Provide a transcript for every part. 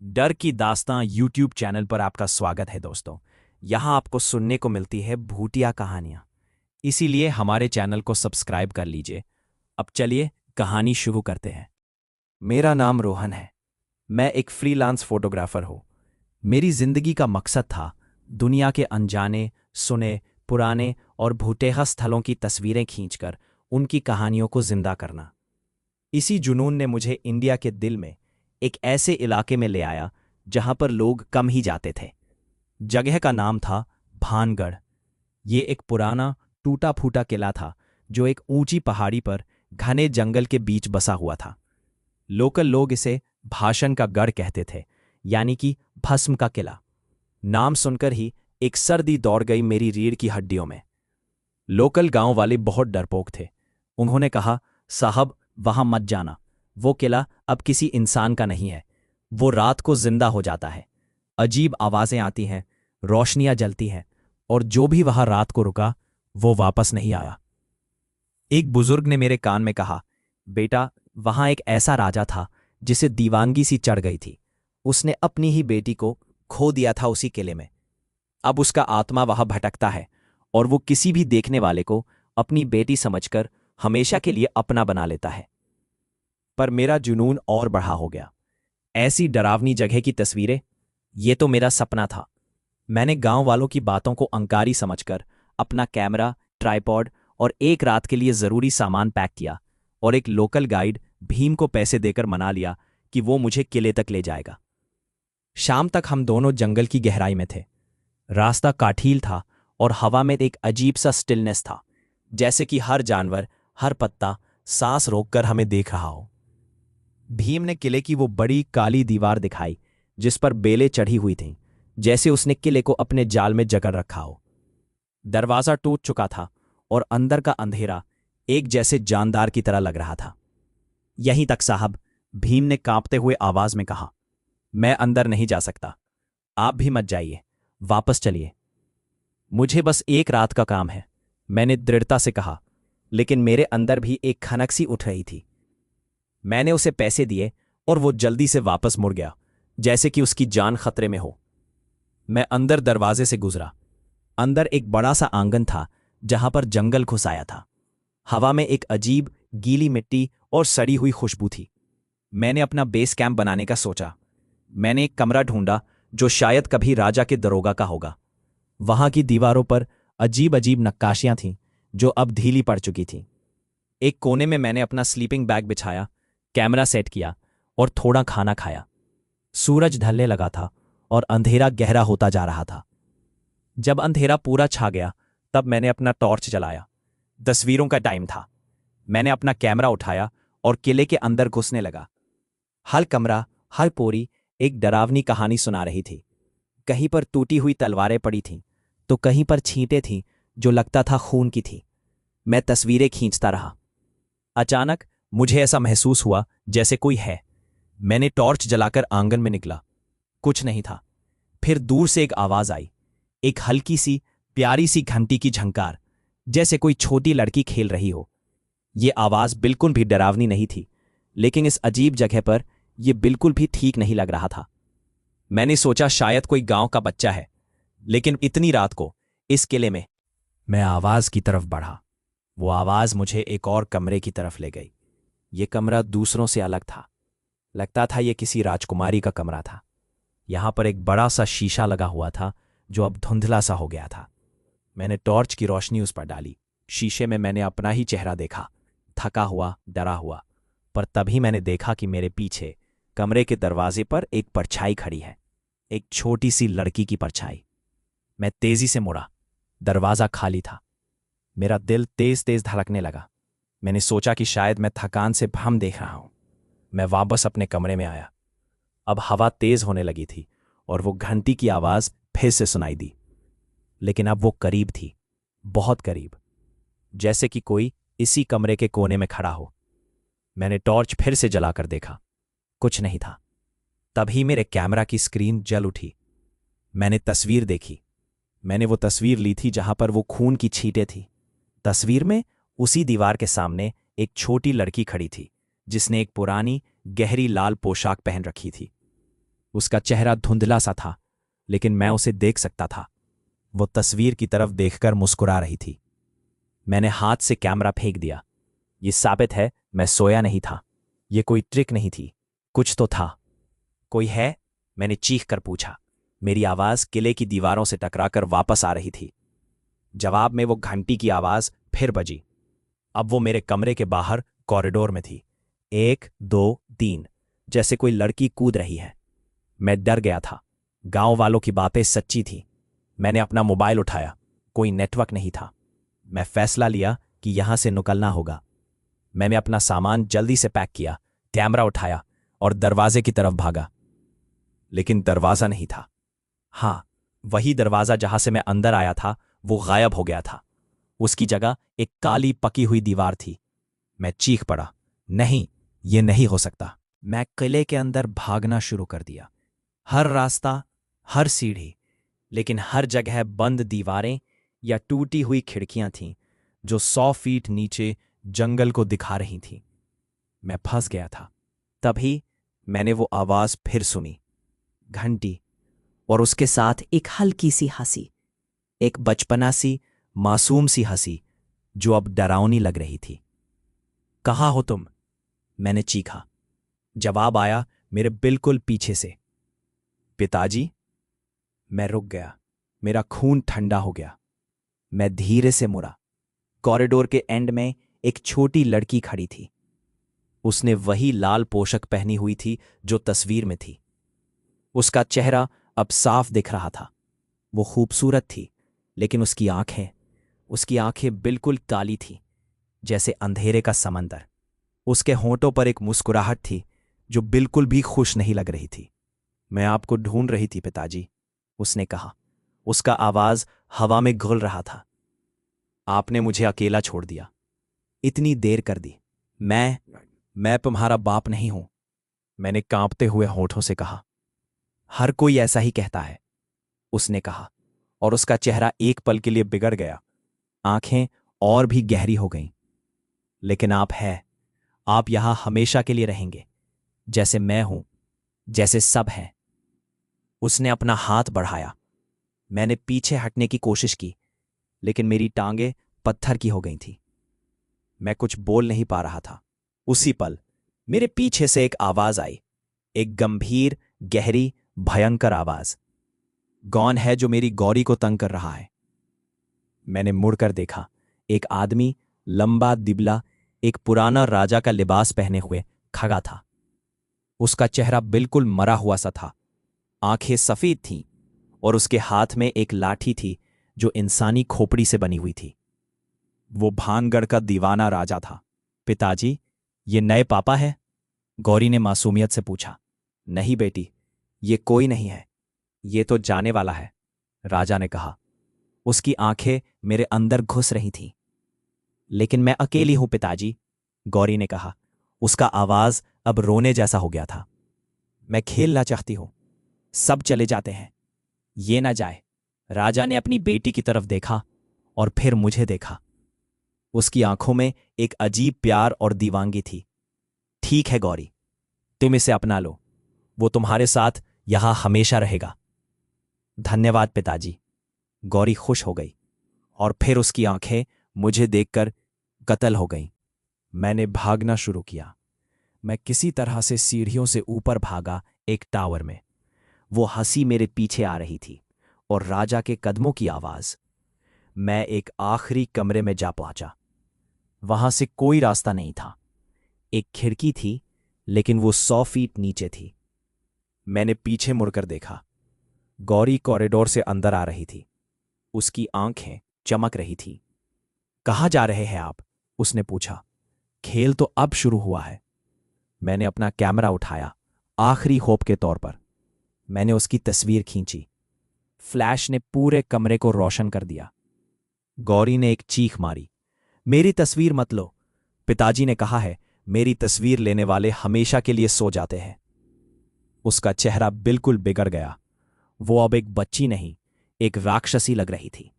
डर की दास्तां YouTube channel पर आपका स्वागत है दोस्तों। यहाँ आपको सुनने को मिलती है भूतिया कहानियां, इसीलिए हमारे चैनल को सब्सक्राइब कर लीजिए। अब चलिए कहानी शुरू करते हैं। मेरा नाम रोहन है। मैं एक फ्रीलांस फोटोग्राफर हूँ। मेरी जिंदगी का मकसद था दुनिया के अनजाने, सुने, पुराने और भूतेहा स्थलों की तस्वीरें खींचकर उनकी कहानियों को जिंदा करना। इसी जुनून ने मुझे इंडिया के दिल में एक ऐसे इलाके में ले आया जहां पर लोग कम ही जाते थे। जगह का नाम था भानगढ़। ये एक पुराना टूटा फूटा किला था जो एक ऊंची पहाड़ी पर घने जंगल के बीच बसा हुआ था। लोकल लोग इसे भाषण का गढ़ कहते थे, यानी कि भस्म का किला। नाम सुनकर ही एक सर्दी दौड़ गई मेरी रीढ़ की हड्डियों में। लोकल गांव वाले बहुत डरपोक थे। उन्होंने कहा, साहब वहां मत जाना, वो किला अब किसी इंसान का नहीं है। वो रात को जिंदा हो जाता है, अजीब आवाजें आती हैं, रोशनियां जलती हैं, और जो भी वहां रात को रुका वो वापस नहीं आया। एक बुजुर्ग ने मेरे कान में कहा, बेटा वहां एक ऐसा राजा था जिसे दीवानगी सी चढ़ गई थी। उसने अपनी ही बेटी को खो दिया था उसी किले में। अब उसका आत्मा वहां भटकता है और वो किसी भी देखने वाले को अपनी बेटी समझकर हमेशा के लिए अपना बना लेता है। पर मेरा जुनून और बढ़ा हो गया। ऐसी डरावनी जगह की तस्वीरें, ये तो मेरा सपना था। मैंने गांव वालों की बातों को अंकारी समझकर अपना कैमरा, ट्राइपॉड और एक रात के लिए जरूरी सामान पैक किया और एक लोकल गाइड भीम को पैसे देकर मना लिया कि वो मुझे किले तक ले जाएगा। शाम तक हम दोनों जंगल की गहराई में थे। रास्ता काठील था और हवा में एक अजीब सा स्टिलनेस था, जैसे कि हर जानवर, हर पत्ता सांस रोककर हमें देख रहा हो। भीम ने किले की वो बड़ी काली दीवार दिखाई जिस पर बेलें चढ़ी हुई थीं, जैसे उसने किले को अपने जाल में जकड़ रखा हो। दरवाजा टूट चुका था और अंदर का अंधेरा एक जैसे जानदार की तरह लग रहा था। यहीं तक साहब, भीम ने कांपते हुए आवाज में कहा, मैं अंदर नहीं जा सकता, आप भी मत जाइए, वापस चलिए। मुझे बस एक रात का काम है, मैंने दृढ़ता से कहा, लेकिन मेरे अंदर भी एक खनक सी उठ रही थी। मैंने उसे पैसे दिए और वो जल्दी से वापस मुड़ गया, जैसे कि उसकी जान खतरे में हो। मैं अंदर दरवाजे से गुजरा। अंदर एक बड़ा सा आंगन था जहां पर जंगल घुसाया था। हवा में एक अजीब गीली मिट्टी और सड़ी हुई खुशबू थी। मैंने अपना बेस कैंप बनाने का सोचा। मैंने एक कमरा ढूंढा जो शायद कभी राजा के दरोगा का होगा। वहां की दीवारों पर अजीब अजीब नक्काशियां थीं जो अब ढीली पड़ चुकी थीं। एक कोने में मैंने अपना स्लीपिंग बैग बिछाया, कैमरा सेट किया और थोड़ा खाना खाया। सूरज ढलने लगा था और अंधेरा गहरा होता जा रहा था। जब अंधेरा पूरा छा गया तब मैंने अपना टॉर्च जलाया। तस्वीरों का टाइम था। मैंने अपना कैमरा उठाया और किले के अंदर घुसने लगा। हर कमरा, हर पोरी एक डरावनी कहानी सुना रही थी। कहीं पर टूटी हुई तलवारें पड़ी थीं, तो कहीं पर छींटें थीं जो लगता था खून की थी। मैं तस्वीरें खींचता रहा। अचानक मुझे ऐसा महसूस हुआ जैसे कोई है। मैंने टॉर्च जलाकर आंगन में निकला। कुछ नहीं था। फिर दूर से एक आवाज आई, एक हल्की सी प्यारी सी घंटी की झंकार, जैसे कोई छोटी लड़की खेल रही हो। ये आवाज बिल्कुल भी डरावनी नहीं थी, लेकिन इस अजीब जगह पर यह बिल्कुल भी ठीक नहीं लग रहा था। मैंने सोचा शायद कोई गांव का बच्चा है, लेकिन इतनी रात को इस किले में। मैं आवाज की तरफ बढ़ा। वो आवाज मुझे एक और कमरे की तरफ ले गई। ये कमरा दूसरों से अलग था। लगता था ये किसी राजकुमारी का कमरा था। यहां पर एक बड़ा सा शीशा लगा हुआ था जो अब धुंधला सा हो गया था। मैंने टॉर्च की रोशनी उस पर डाली। शीशे में मैंने अपना ही चेहरा देखा, थका हुआ, डरा हुआ। पर तभी मैंने देखा कि मेरे पीछे कमरे के दरवाजे पर एक परछाई खड़ी है, एक छोटी सी लड़की की परछाई। मैं तेजी से मुड़ा। दरवाजा खाली था। मेरा दिल तेज तेज धड़कने लगा। मैंने सोचा कि शायद मैं थकान से भ्रम देख रहा हूं। मैं वापस अपने कमरे में आया। अब हवा तेज होने लगी थी और वो घंटी की आवाज फिर से सुनाई दी, लेकिन अब वो करीब थी, बहुत करीब, जैसे कि कोई इसी कमरे के कोने में खड़ा हो। मैंने टॉर्च फिर से जलाकर देखा। कुछ नहीं था। तभी मेरे कैमरा की स्क्रीन जल उठी। मैंने तस्वीर देखी। मैंने वो तस्वीर ली थी जहां पर वो खून की छींटें थी। तस्वीर में उसी दीवार के सामने एक छोटी लड़की खड़ी थी जिसने एक पुरानी गहरी लाल पोशाक पहन रखी थी। उसका चेहरा धुंधला सा था, लेकिन मैं उसे देख सकता था। वो तस्वीर की तरफ देखकर मुस्कुरा रही थी। मैंने हाथ से कैमरा फेंक दिया। ये साबित है मैं सोया नहीं था। ये कोई ट्रिक नहीं थी, कुछ तो था। कोई है? मैंने चीख कर पूछा। मेरी आवाज़ किले की दीवारों से टकराकर वापस आ रही थी। जवाब में वो घंटी की आवाज़ फिर बजी। अब वो मेरे कमरे के बाहर कॉरिडोर में थी। 1 2 3, जैसे कोई लड़की कूद रही है। मैं डर गया था। गांव वालों की बातें सच्ची थी। मैंने अपना मोबाइल उठाया। कोई नेटवर्क नहीं था। मैं फैसला लिया कि यहां से निकलना होगा। मैंने अपना सामान जल्दी से पैक किया, कैमरा उठाया और दरवाजे की तरफ भागा। लेकिन दरवाजा नहीं था। हाँ, वही दरवाजा जहां से मैं अंदर आया था, वो गायब हो गया था। उसकी जगह एक काली पकी हुई दीवार थी। मैं चीख पड़ा, नहीं, ये नहीं हो सकता। मैं किले के अंदर भागना शुरू कर दिया। हर रास्ता, हर सीढ़ी, लेकिन हर जगह बंद दीवारें या टूटी हुई खिड़कियां थीं जो 100 फीट नीचे जंगल को दिखा रही थीं। मैं फंस गया था। तभी मैंने वो आवाज फिर सुनी, घंटी, और उसके साथ एक हल्की सी हंसी, एक बचपना सी मासूम सी हंसी जो अब डरावनी लग रही थी। कहाँ हो तुम? मैंने चीखा। जवाब आया मेरे बिल्कुल पीछे से, पिताजी। मैं रुक गया। मेरा खून ठंडा हो गया। मैं धीरे से मुड़ा। कॉरिडोर के एंड में एक छोटी लड़की खड़ी थी। उसने वही लाल पोशाक पहनी हुई थी जो तस्वीर में थी। उसका चेहरा अब साफ दिख रहा था। वो खूबसूरत थी, लेकिन उसकी आंखें बिल्कुल काली थीं, जैसे अंधेरे का समंदर। उसके होंठों पर एक मुस्कुराहट थी जो बिल्कुल भी खुश नहीं लग रही थी। मैं आपको ढूंढ रही थी पिताजी, उसने कहा। उसका आवाज हवा में घुल रहा था। आपने मुझे अकेला छोड़ दिया, इतनी देर कर दी। मैं तुम्हारा बाप नहीं हूं, मैंने कांपते हुए होठों से कहा। हर कोई ऐसा ही कहता है, उसने कहा, और उसका चेहरा एक पल के लिए बिगड़ गया। आंखें और भी गहरी हो गईं। लेकिन आप यहां हमेशा के लिए रहेंगे, जैसे मैं हूं, जैसे सब हैं। उसने अपना हाथ बढ़ाया। मैंने पीछे हटने की कोशिश की, लेकिन मेरी टांगें पत्थर की हो गई थीं। मैं कुछ बोल नहीं पा रहा था। उसी पल मेरे पीछे से एक आवाज आई, एक गंभीर, गहरी, भयंकर आवाज। कौन है जो मेरी गौरी को तंग कर रहा है? मैंने मुड़कर देखा। एक आदमी, लंबा दिबला, एक पुराना राजा का लिबास पहने हुए खड़ा था। उसका चेहरा बिल्कुल मरा हुआ सा था। आंखें सफेद थीं और उसके हाथ में एक लाठी थी जो इंसानी खोपड़ी से बनी हुई थी। वो भानगढ़ का दीवाना राजा था। पिताजी, ये नए पापा है? गौरी ने मासूमियत से पूछा। नहीं बेटी, ये कोई नहीं है, ये तो जाने वाला है, राजा ने कहा। उसकी आंखें मेरे अंदर घुस रही थीं। लेकिन मैं अकेली हूं पिताजी, गौरी ने कहा। उसका आवाज अब रोने जैसा हो गया था। मैं खेलना चाहती हूं, सब चले जाते हैं, ये ना जाए। राजा ने अपनी बेटी की तरफ देखा और फिर मुझे देखा। उसकी आंखों में एक अजीब प्यार और दीवानगी थी। ठीक है गौरी, तुम इसे अपना लो, वो तुम्हारे साथ यहां हमेशा रहेगा। धन्यवाद पिताजी, गौरी खुश हो गई, और फिर उसकी आंखें मुझे देखकर कत्ल हो गईं। मैंने भागना शुरू किया। मैं किसी तरह से सीढ़ियों से ऊपर भागा, एक टावर में। वो हंसी मेरे पीछे आ रही थी और राजा के कदमों की आवाज। मैं एक आखिरी कमरे में जा पहुंचा। वहां से कोई रास्ता नहीं था। एक खिड़की थी, लेकिन वो 100 फीट नीचे थी। मैंने पीछे मुड़कर देखा। गौरी कॉरिडोर से अंदर आ रही थी। उसकी आंखें चमक रही थी। कहाँ जा रहे हैं आप? उसने पूछा। खेल तो अब शुरू हुआ है। मैंने अपना कैमरा उठाया, आखिरी होप के तौर पर। मैंने उसकी तस्वीर खींची। फ्लैश ने पूरे कमरे को रोशन कर दिया। गौरी ने एक चीख मारी। मेरी तस्वीर मत लो, पिताजी ने कहा है, मेरी तस्वीर लेने वाले हमेशा के लिए सो जाते हैं। उसका चेहरा बिल्कुल बिगड़ गया। वो अब एक बच्ची नहीं, एक राक्षसी लग रही थी।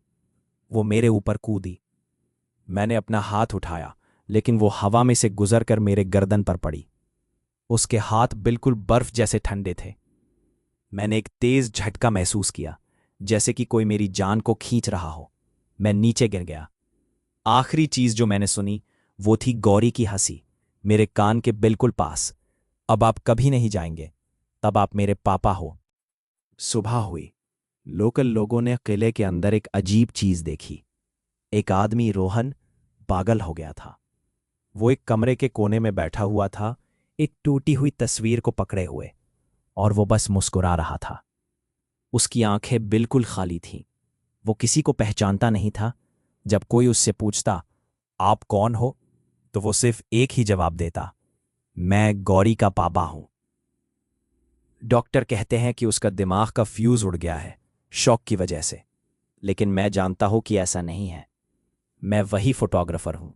वो मेरे ऊपर कूदी। मैंने अपना हाथ उठाया, लेकिन वो हवा में से गुजरकर मेरे गर्दन पर पड़ी। उसके हाथ बिल्कुल बर्फ जैसे ठंडे थे। मैंने एक तेज झटका महसूस किया, जैसे कि कोई मेरी जान को खींच रहा हो। मैं नीचे गिर गया। आखिरी चीज जो मैंने सुनी वो थी गौरी की हंसी, मेरे कान के बिल्कुल पास। अब आप कभी नहीं जाएंगे, तब आप मेरे पापा हो। सुबह हुई। लोकल लोगों ने किले के अंदर एक अजीब चीज देखी। एक आदमी, रोहन, पागल हो गया था। वो एक कमरे के कोने में बैठा हुआ था, एक टूटी हुई तस्वीर को पकड़े हुए, और वो बस मुस्कुरा रहा था। उसकी आंखें बिल्कुल खाली थीं। वो किसी को पहचानता नहीं था। जब कोई उससे पूछता, आप कौन हो, तो वो सिर्फ एक ही जवाब देता, मैं गौरी का पापा हूं। डॉक्टर कहते हैं कि उसका दिमाग का फ्यूज उड़ गया है, शॉक की वजह से। लेकिन मैं जानता हूं कि ऐसा नहीं है। मैं वही फोटोग्राफर हूं।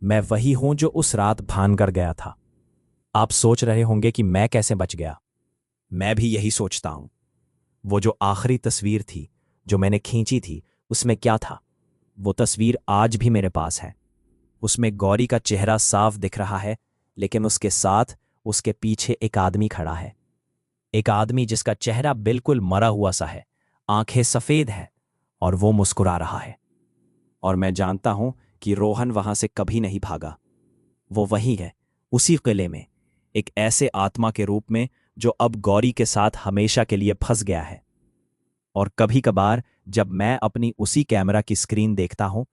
मैं वही हूं जो उस रात भानगढ़ गया था। आप सोच रहे होंगे कि मैं कैसे बच गया। मैं भी यही सोचता हूं। वो जो आखिरी तस्वीर थी जो मैंने खींची थी, उसमें क्या था? वो तस्वीर आज भी मेरे पास है। उसमें गौरी का चेहरा साफ दिख रहा है, लेकिन उसके साथ उसके पीछे एक आदमी खड़ा है। एक आदमी जिसका चेहरा बिल्कुल मरा हुआ सा है, आंखें सफेद हैं, और वो मुस्कुरा रहा है। और मैं जानता हूं कि रोहन वहां से कभी नहीं भागा। वो वही है, उसी किले में, एक ऐसे आत्मा के रूप में जो अब गौरी के साथ हमेशा के लिए फंस गया है। और कभी कभार जब मैं अपनी उसी कैमरा की स्क्रीन देखता हूं,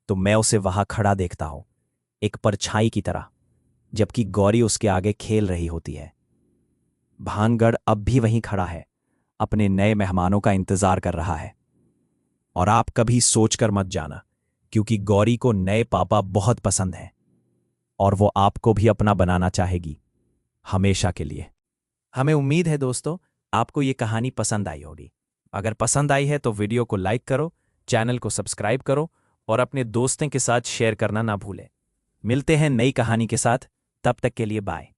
तो मैं उसे वहां खड़ा देखता हूं, एक परछाई की तरह, जबकि गौरी उसके आगे खेल रही होती है। भानगढ़ अब भी वहीं खड़ा है, अपने नए मेहमानों का इंतजार कर रहा है। और आप कभी सोचकर मत जाना, क्योंकि गौरी को नए पापा बहुत पसंद हैं, और वो आपको भी अपना बनाना चाहेगी, हमेशा के लिए। हमें उम्मीद है दोस्तों, आपको ये कहानी पसंद आई होगी। अगर पसंद आई है तो वीडियो को लाइक करो, चैनल को सब्सक्राइब करो, और अपने दोस्तों के साथ शेयर करना ना भूलें। मिलते हैं नई कहानी के साथ, तब तक के लिए बाय।